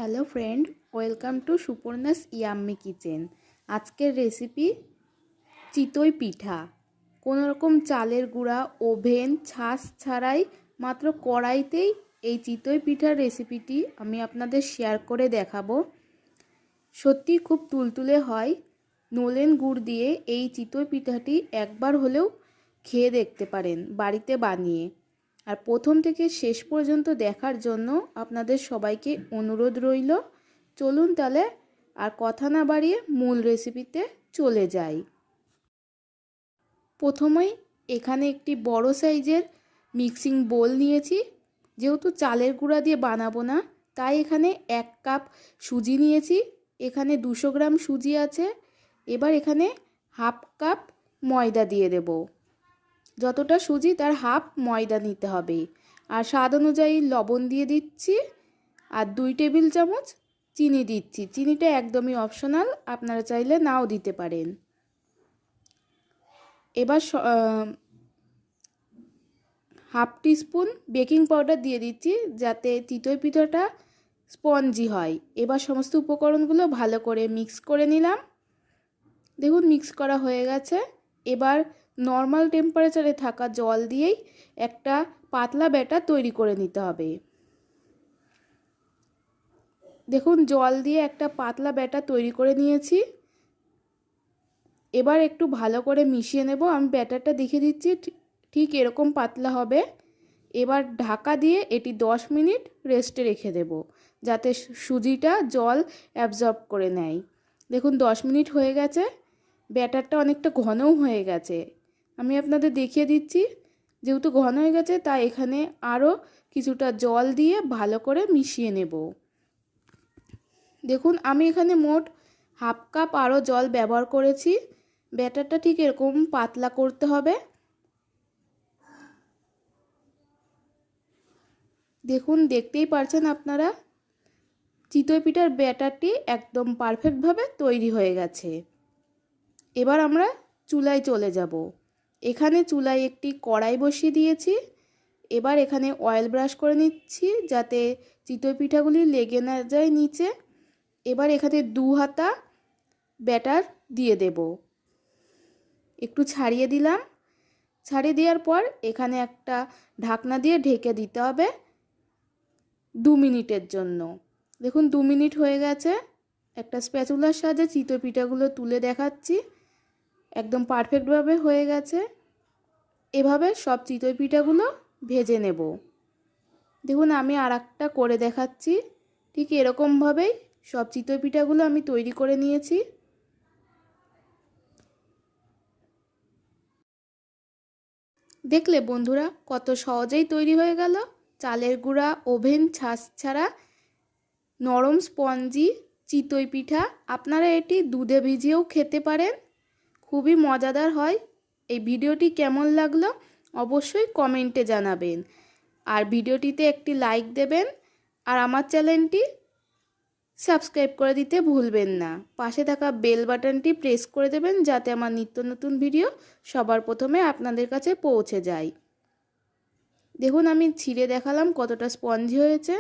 Hello friend, welcome to Suparna's yummy kitchen. আজকের recipe চিতই পিঠা। কোনো রকম চালের গুঁড়া, ওভেন, ছাঁচ ছাড়াই মাত্র কড়াইতেই এই চিতই পিঠার রেসিপিটি আমি আপনাদের শেয়ার করে দেখাবো। সত্যি খুব তুলতুলে হয়। নলেন গুড় দিয়ে এই চিতই পিঠাটি একবার হলেও খেয়ে দেখতে পারেন বাড়িতে বানিয়ে। আর প্রথম থেকে শেষ পর্যন্ত দেখার জন্য আপনাদের সবাইকে অনুরোধ রইল। চলুন তাহলে আর কথা না বাড়িয়ে মূল রেসিপিতে চলে যাই। প্রথমেই এখানে একটি বড় সাইজের মিক্সিং বোল নিয়েছি। যেহেতু চালের গুঁড়া দিয়ে বানাবো না, তাই এখানে 1 কাপ সুজি নিয়েছি। এখানে 200 গ্রাম সুজি আছে। এবার এখানে হাফ কাপ ময়দা দিয়ে দেব। যতটা সুজি তার হাফ ময়দা নিতে হবে। আর স্বাদ অনুযায়ী লবণ দিয়ে দিচ্ছি, আর 2 টেবিল চামচ চিনি দিচ্ছি। চিনিটা একদমই অপশনাল, আপনারা চাইলে নাও দিতে পারেন। এবার হাফ টিস্পুন বেকিং পাউডার দিয়ে দিচ্ছি, যাতে চিতই পিঠাটা স্পঞ্জি হয়। এবার সমস্ত উপকরণগুলো ভালো করে মিক্স করে নিলাম। দেখুন মিক্স করা হয়ে গেছে। এবার নর্মাল টেম্পারেচারে থাকা জল দিয়েই একটা পাতলা ব্যাটার তৈরি করে নিতে হবে। দেখুন জল দিয়ে একটা পাতলা ব্যাটার তৈরি করে নিয়েছি। এবার একটু ভালো করে মিশিয়ে নেব। আমি ব্যাটারটা দেখিয়ে দিচ্ছি, ঠিক এরকম পাতলা হবে। এবার ঢাকা দিয়ে এটি 10 মিনিট রেস্টে রেখে দেব, যাতে সুজিটা জল অ্যাবজর্ব করে নেয়। দেখুন 10 মিনিট হয়ে গেছে। ব্যাটারটা অনেকটা ঘনও হয়ে গেছে। আমি আপনাদের দেখিয়ে দিচ্ছি। যেহেতু ঘন হয়ে গেছে, তাই এখানে আরও কিছুটা জল দিয়ে ভালো করে মিশিয়ে নেব। দেখুন আমি এখানে মোট হাফ কাপ আরও জল ব্যবহার করেছি। ব্যাটারটা ঠিক এরকম পাতলা করতে হবে। দেখুন দেখতেই পারছেন আপনারা, চিতই পিঠার ব্যাটারটি একদম পারফেক্টভাবে তৈরি হয়ে গেছে। এবার আমরা চুলায় চলে যাব। এখানে চুলায় একটি কড়াই বসিয়ে দিয়েছি। এবার এখানে অয়েল ব্রাশ করে নিচ্ছি, যাতে চিতই পিঠাগুলি লেগে না যায় নিচে। এবার এখানে 2 হাতা ব্যাটার দিয়ে দেব। একটু ছাড়িয়ে দিলাম। ছাড়িয়ে দেওয়ার পর এখানে একটা ঢাকনা দিয়ে ঢেকে দিতে হবে 2 মিনিটের জন্য। দেখুন 2 মিনিট হয়ে গেছে। একটা স্প্যাচুলার সাহায্যে চিতই পিঠাগুলো তুলে দেখাচ্ছি। একদম পারফেক্টভাবে হয়ে গেছে। এভাবে সব চিতই পিঠাগুলো ভেজে নেব। দেখুন আমি আর একটা করে দেখাচ্ছি। ঠিক এরকমভাবেই সব চিতই পিঠাগুলো আমি তৈরি করে নিয়েছি। দেখলে বন্ধুরা, কত সহজেই তৈরি হয়ে গেল চালের গুঁড়া, ওভেন, ছাঁচ ছাড়া নরম স্পঞ্জি চিতই পিঠা। আপনারা এটি দুধে ভিজিয়েও খেতে পারেন, খুবই মজাদার হয়। এই ভিডিওটি কেমন লাগলো অবশ্যই কমেন্টে জানাবেন। আর ভিডিওটিতে একটি লাইক দেবেন, আর আমার চ্যানেলটি সাবস্ক্রাইব করে দিতে ভুলবেন না। পাশে থাকা বেল বাটনটি প্রেস করে দেবেন, যাতে আমার নিত্য নতুন ভিডিও সবার প্রথমে আপনাদের কাছে পৌঁছে যায়। দেখুন আমি ছিঁড়ে দেখালাম কতটা স্পঞ্জি হয়েছে।